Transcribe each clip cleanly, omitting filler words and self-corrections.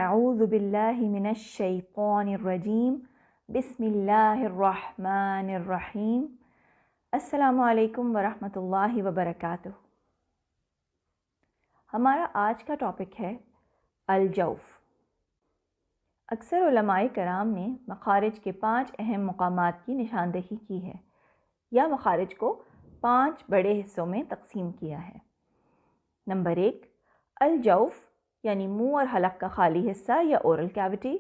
اعوذ باللہ من الشیطان الرجیم بسم اللہ الرحمن الرحیم۔ السلام علیکم ورحمۃ اللہ وبرکاتہ۔ ہمارا آج کا ٹاپک ہے الجوف۔ اکثر علماء کرام نے مخارج کے 5 اہم مقامات کی نشاندہی کی ہے یا مخارج کو 5 بڑے حصوں میں تقسیم کیا ہے۔ نمبر 1 الجوف یعنی منہ اور حلق کا خالی حصہ یا اورل کیوٹی۔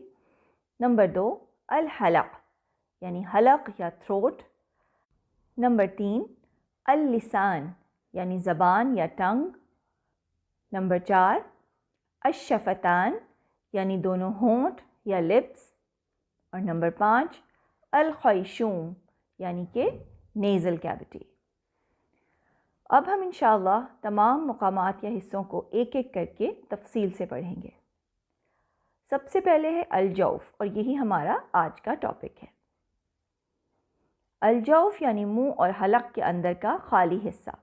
نمبر 2 الحلق یعنی حلق یا تھروٹ۔ نمبر 3 اللسان یعنی زبان یا ٹنگ۔ نمبر 4 الشفتان یعنی دونوں ہونٹ یا لپس۔ اور نمبر 5 الخیشوم یعنی کہ نیزل کیوٹی۔ اب ہم انشاءاللہ تمام مقامات یا حصوں کو ایک ایک کر کے تفصیل سے پڑھیں گے۔ سب سے پہلے ہے الجوف، اور یہی ہمارا آج کا ٹاپک ہے۔ الجوف یعنی منہ اور حلق کے اندر کا خالی حصہ۔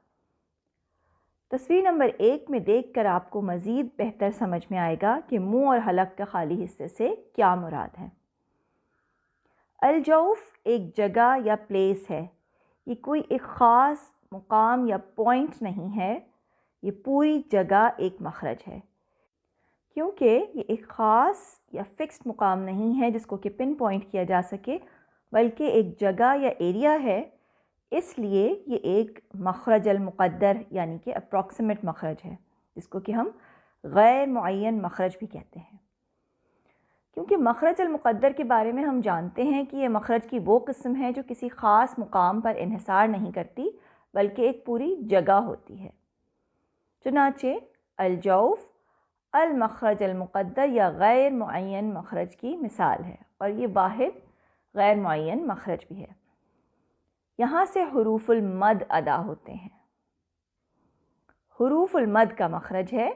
تصویر نمبر 1 میں دیکھ کر آپ کو مزید بہتر سمجھ میں آئے گا کہ منہ اور حلق کے خالی حصے سے کیا مراد ہے۔ الجوف ایک جگہ یا پلیس ہے، یہ کوئی ایک خاص مقام یا پوائنٹ نہیں ہے، یہ پوری جگہ ایک مخرج ہے۔ کیونکہ یہ ایک خاص یا فکسڈ مقام نہیں ہے جس کو کہ پن پوائنٹ کیا جا سکے، بلکہ ایک جگہ یا ایریا ہے، اس لیے یہ ایک مخرج المقدر یعنی کہ اپروکسیمیٹ مخرج ہے، جس کو کہ ہم غیر معین مخرج بھی کہتے ہیں۔ کیونکہ مخرج المقدر کے بارے میں ہم جانتے ہیں کہ یہ مخرج کی وہ قسم ہے جو کسی خاص مقام پر انحصار نہیں کرتی، بلکہ ایک پوری جگہ ہوتی ہے۔ چنانچہ الجوف المخرج المقدر یا غیر معین مخرج کی مثال ہے، اور یہ واحد غیر معین مخرج بھی ہے۔ یہاں سے حروف المد ادا ہوتے ہیں۔ حروف المد کا مخرج ہے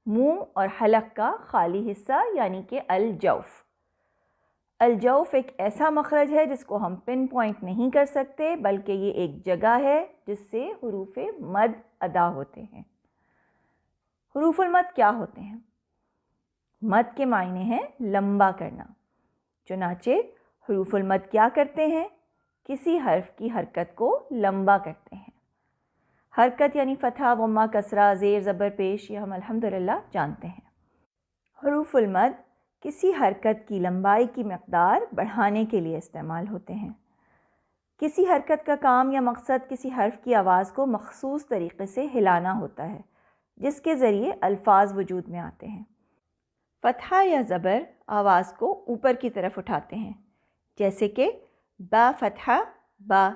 منہ اور حلق کا خالی حصہ یعنی کہ الجوف۔ الجوف ایک ایسا مخرج ہے جس کو ہم پن پوائنٹ نہیں کر سکتے، بلکہ یہ ایک جگہ ہے جس سے حروف مد ادا ہوتے ہیں۔ حروف المد کیا ہوتے ہیں؟ مد کے معنی ہیں لمبا کرنا۔ چنانچہ حروف المد کیا کرتے ہیں؟ کسی حرف کی حرکت کو لمبا کرتے ہیں۔ حرکت یعنی فتحہ، ضمہ، کسرہ، زیر، زبر، پیش، یہ ہم الحمدللہ جانتے ہیں۔ حروف المد کسی حرکت کی لمبائی کی مقدار بڑھانے کے لیے استعمال ہوتے ہیں۔ کسی حرکت کا کام یا مقصد کسی حرف کی آواز کو مخصوص طریقے سے ہلانا ہوتا ہے، جس کے ذریعے الفاظ وجود میں آتے ہیں۔ فتحہ یا زبر آواز کو اوپر کی طرف اٹھاتے ہیں، جیسے کہ با فتحہ با،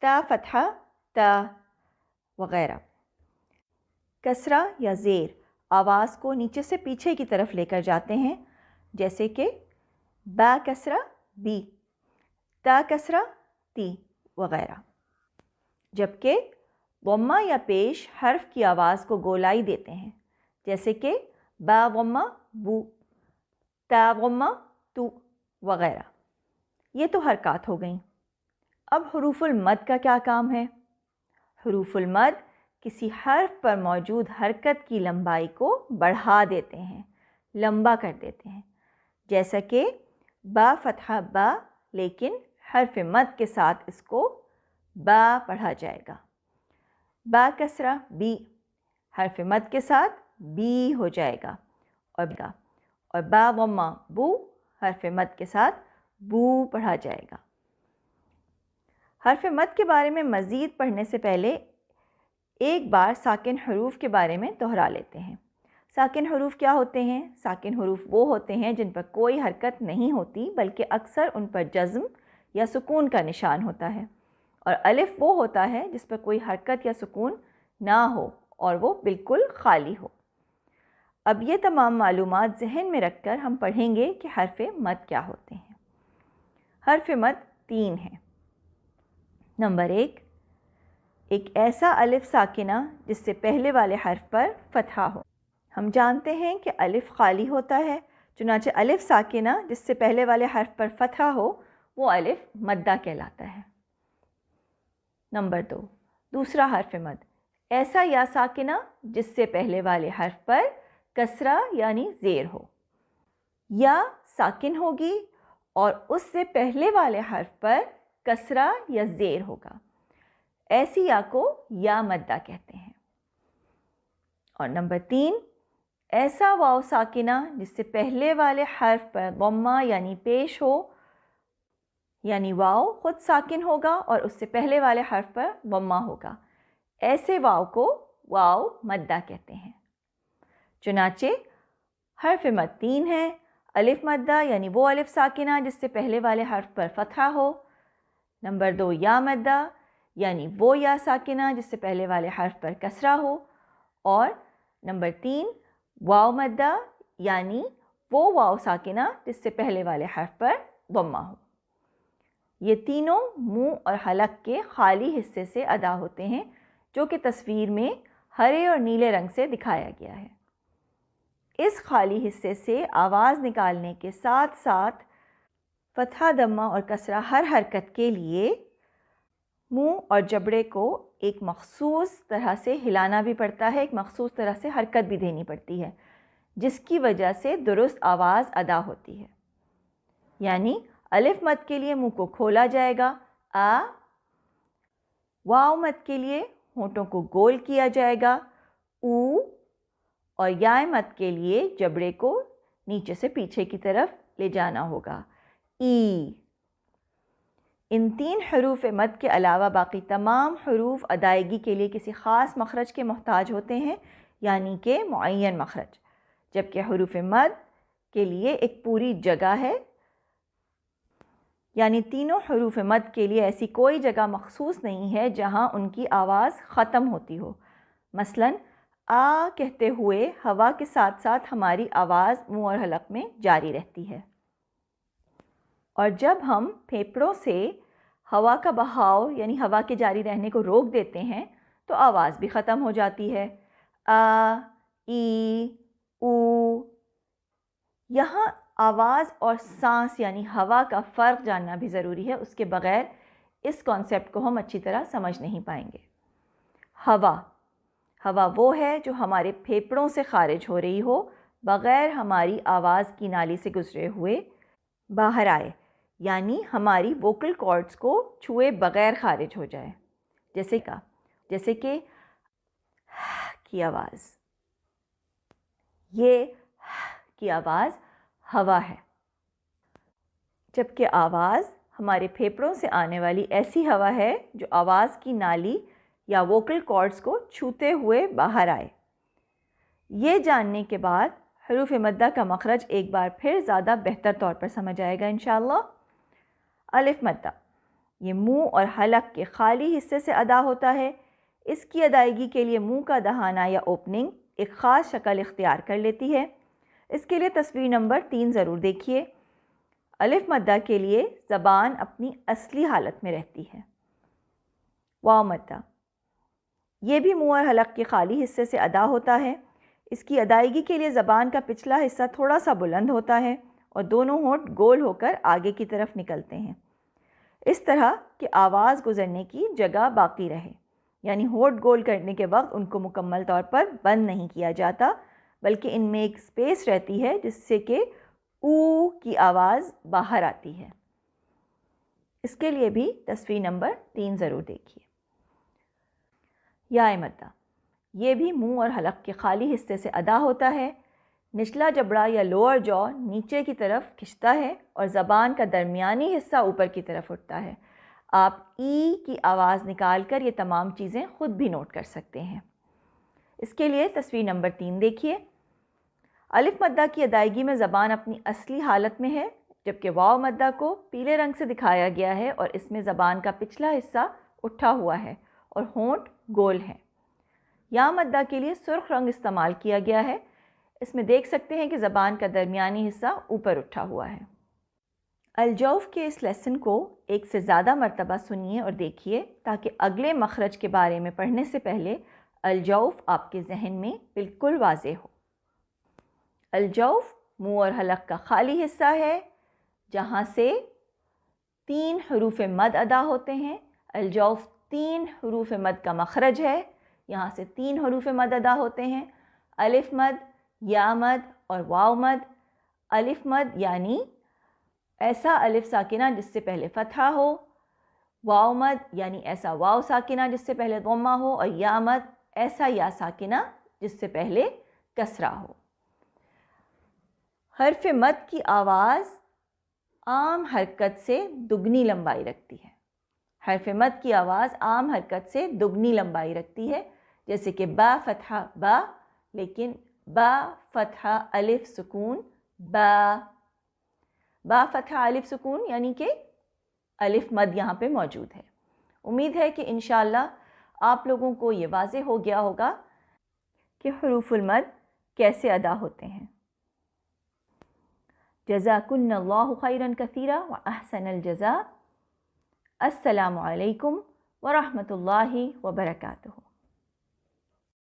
تا فتحہ تا وغیرہ۔ کسرہ یا زیر آواز کو نیچے سے پیچھے کی طرف لے کر جاتے ہیں، جیسے کہ با کسرہ بی، تا کسرہ تی وغیرہ۔ جبکہ ضمہ یا پیش حرف کی آواز کو گولائی دیتے ہیں، جیسے کہ با ضمہ بو، تا ضمہ تو وغیرہ۔ یہ تو حرکات ہو گئیں۔ اب حروف المد کا کیا کام ہے؟ حروف المد کسی حرف پر موجود حرکت کی لمبائی کو بڑھا دیتے ہیں، لمبا کر دیتے ہیں، جیسا کہ با فتحہ با، لیکن حرف مد کے ساتھ اس کو با پڑھا جائے گا۔ با کسرہ بی، حرف مد کے ساتھ بی ہو جائے گا، اور با ضمہ بو، حرف مد کے ساتھ بو پڑھا جائے گا۔ حرف مد کے بارے میں مزید پڑھنے سے پہلے ایک بار ساکن حروف کے بارے میں دہرا لیتے ہیں۔ ساکن حروف کیا ہوتے ہیں؟ ساکن حروف وہ ہوتے ہیں جن پر کوئی حرکت نہیں ہوتی، بلکہ اکثر ان پر جزم یا سکون کا نشان ہوتا ہے، اور الف وہ ہوتا ہے جس پر کوئی حرکت یا سکون نہ ہو اور وہ بالکل خالی ہو۔ اب یہ تمام معلومات ذہن میں رکھ کر ہم پڑھیں گے کہ حرف مد کیا ہوتے ہیں۔ حرف مد 3 ہیں۔ نمبر 1 ایک ایسا الف ساکنہ جس سے پہلے والے حرف پر فتحہ ہو۔ ہم جانتے ہیں کہ الف خالی ہوتا ہے، چنانچہ الف ساکنہ جس سے پہلے والے حرف پر فتحہ ہو وہ الف مدہ کہلاتا ہے۔ نمبر 2 دوسرا حرف مد ایسا یا ساکنہ جس سے پہلے والے حرف پر کسرہ یعنی زیر ہو۔ یا ساکن ہوگی اور اس سے پہلے والے حرف پر کسرہ یا زیر ہوگا، ایسی یا کو یا مدہ کہتے ہیں۔ اور نمبر 3، ایسا واو ساکنہ جس سے پہلے والے حرف پر ضمہ یعنی پیش ہو، یعنی واو خود ساکن ہوگا اور اس سے پہلے والے حرف پر ضمہ ہوگا، ایسے واو کو واو مدہ کہتے ہیں۔ چنانچہ حرف مد 3 ہے، الف مدہ یعنی وہ الف ساکنہ جس سے پہلے والے حرف پر فتحہ ہو، نمبر 2 یا مدہ یعنی وہ یا ساکنہ جس سے پہلے والے حرف پر کسرہ ہو، اور نمبر 3 واو مدہ یعنی وہ واو ساکنہ جس سے پہلے والے حرف پر ضمہ ہو۔ یہ تینوں منہ اور حلق کے خالی حصے سے ادا ہوتے ہیں، جو کہ تصویر میں ہرے اور نیلے رنگ سے دکھایا گیا ہے۔ اس خالی حصے سے آواز نکالنے کے ساتھ ساتھ فتحہ، ضمہ اور کسرہ ہر حرکت کے لیے منہ اور جبڑے کو ایک مخصوص طرح سے ہلانا بھی پڑتا ہے، ایک مخصوص طرح سے حرکت بھی دینی پڑتی ہے، جس کی وجہ سے درست آواز ادا ہوتی ہے۔ یعنی الف مد کے لیے منہ کو کھولا جائے گا آ، واو مد کے لیے ہونٹوں کو گول کیا جائے گا او، اور یا مد کے لیے جبڑے کو نیچے سے پیچھے کی طرف لے جانا ہوگا ای۔ ان 3 حروف مد کے علاوہ باقی تمام حروف ادائیگی کے لیے کسی خاص مخرج کے محتاج ہوتے ہیں، یعنی کہ معین مخرج، جبکہ حروف مد کے لیے ایک پوری جگہ ہے، یعنی تینوں حروف مد کے لیے ایسی کوئی جگہ مخصوص نہیں ہے جہاں ان کی آواز ختم ہوتی ہو۔ مثلاً آ کہتے ہوئے ہوا کے ساتھ ساتھ ہماری آواز منہ اور حلق میں جاری رہتی ہے، اور جب ہم پھیپھڑوں سے ہوا کا بہاؤ یعنی ہوا کے جاری رہنے کو روک دیتے ہیں تو آواز بھی ختم ہو جاتی ہے۔ آ، ای، او۔ یہاں آواز اور سانس یعنی ہوا کا فرق جاننا بھی ضروری ہے، اس کے بغیر اس کانسیپٹ کو ہم اچھی طرح سمجھ نہیں پائیں گے۔ ہوا وہ ہے جو ہمارے پھیپھڑوں سے خارج ہو رہی ہو، بغیر ہماری آواز کی نالی سے گزرے ہوئے باہر آئے، یعنی ہماری ووکل کارڈز کو چھوئے بغیر خارج ہو جائے، جیسے کہ کی آواز، یہ کی آواز ہوا ہے، جبکہ آواز ہمارے پھیپھڑوں سے آنے والی ایسی ہوا ہے جو آواز کی نالی یا ووکل کارڈز کو چھوتے ہوئے باہر آئے۔ یہ جاننے کے بعد حروف مدہ کا مخرج ایک بار پھر زیادہ بہتر طور پر سمجھ آئے گا انشاءاللہ۔ الف مدہ یہ منہ اور حلق کے خالی حصے سے ادا ہوتا ہے۔ اس کی ادائیگی کے لیے منہ کا دہانہ یا اوپننگ ایک خاص شکل اختیار کر لیتی ہے۔ اس کے لیے تصویر نمبر 3 ضرور دیکھیے۔ الف مدہ کے لیے زبان اپنی اصلی حالت میں رہتی ہے۔ واو مدہ یہ بھی منہ اور حلق کے خالی حصے سے ادا ہوتا ہے۔ اس کی ادائیگی کے لیے زبان کا پچھلا حصہ تھوڑا سا بلند ہوتا ہے اور دونوں ہونٹ گول ہو کر آگے کی طرف نکلتے ہیں، اس طرح کہ آواز گزرنے کی جگہ باقی رہے، یعنی ہونٹ گول کرنے کے وقت ان کو مکمل طور پر بند نہیں کیا جاتا، بلکہ ان میں ایک سپیس رہتی ہے جس سے کہ او کی آواز باہر آتی ہے۔ اس کے لیے بھی تصویر نمبر 3 ضرور دیکھیے۔ یا مدہ یہ بھی منہ اور حلق کے خالی حصے سے ادا ہوتا ہے۔ نچلا جبڑا یا لوور جو نیچے کی طرف کھنچتا ہے اور زبان کا درمیانی حصہ اوپر کی طرف اٹھتا ہے۔ آپ ای کی آواز نکال کر یہ تمام چیزیں خود بھی نوٹ کر سکتے ہیں۔ اس کے لیے تصویر نمبر 3 دیکھیے۔ الف مدہ کی ادائیگی میں زبان اپنی اصلی حالت میں ہے، جبکہ واو مدہ کو پیلے رنگ سے دکھایا گیا ہے اور اس میں زبان کا پچھلا حصہ اٹھا ہوا ہے اور ہونٹ گول ہیں۔ یا مدہ کے لیے سرخ رنگ استعمال کیا گیا ہے۔ اس میں دیکھ سکتے ہیں کہ زبان کا درمیانی حصہ اوپر اٹھا ہوا ہے۔ الجوف کے اس لیسن کو ایک سے زیادہ مرتبہ سنیے اور دیکھیے تاکہ اگلے مخرج کے بارے میں پڑھنے سے پہلے الجوف آپ کے ذہن میں بالکل واضح ہو۔ الجوف منہ اور حلق کا خالی حصہ ہے جہاں سے 3 حروف مد ادا ہوتے ہیں۔ الجوف 3 حروف مد کا مخرج ہے، یہاں سے 3 حروف مد ادا ہوتے ہیں، الف مد، یا مد اور واو مد۔ الف مد یعنی ایسا الف ساکنہ جس سے پہلے فتحہ ہو، واو مد یعنی ایسا واو ساکنہ جس سے پہلے ضمہ ہو، اور یا مد ایسا یا ساکنہ جس سے پہلے کسرہ ہو۔ حرف مد کی آواز عام حرکت سے دگنی لمبائی رکھتی ہے۔ حرف مد کی آواز عام حرکت سے دگنی لمبائی رکھتی ہے، جیسے کہ با فتحہ با، لیکن با فتحہ الف سکون با، با فتحہ الف سکون یعنی کہ الف مد یہاں پہ موجود ہے۔ امید ہے کہ انشاءاللہ آپ لوگوں کو یہ واضح ہو گیا ہوگا کہ حروف المد کیسے ادا ہوتے ہیں۔ جزاکن اللہ خیرا کثیرا واحسن الجزاء۔ السلام علیکم ورحمۃ اللہ وبرکاتہ۔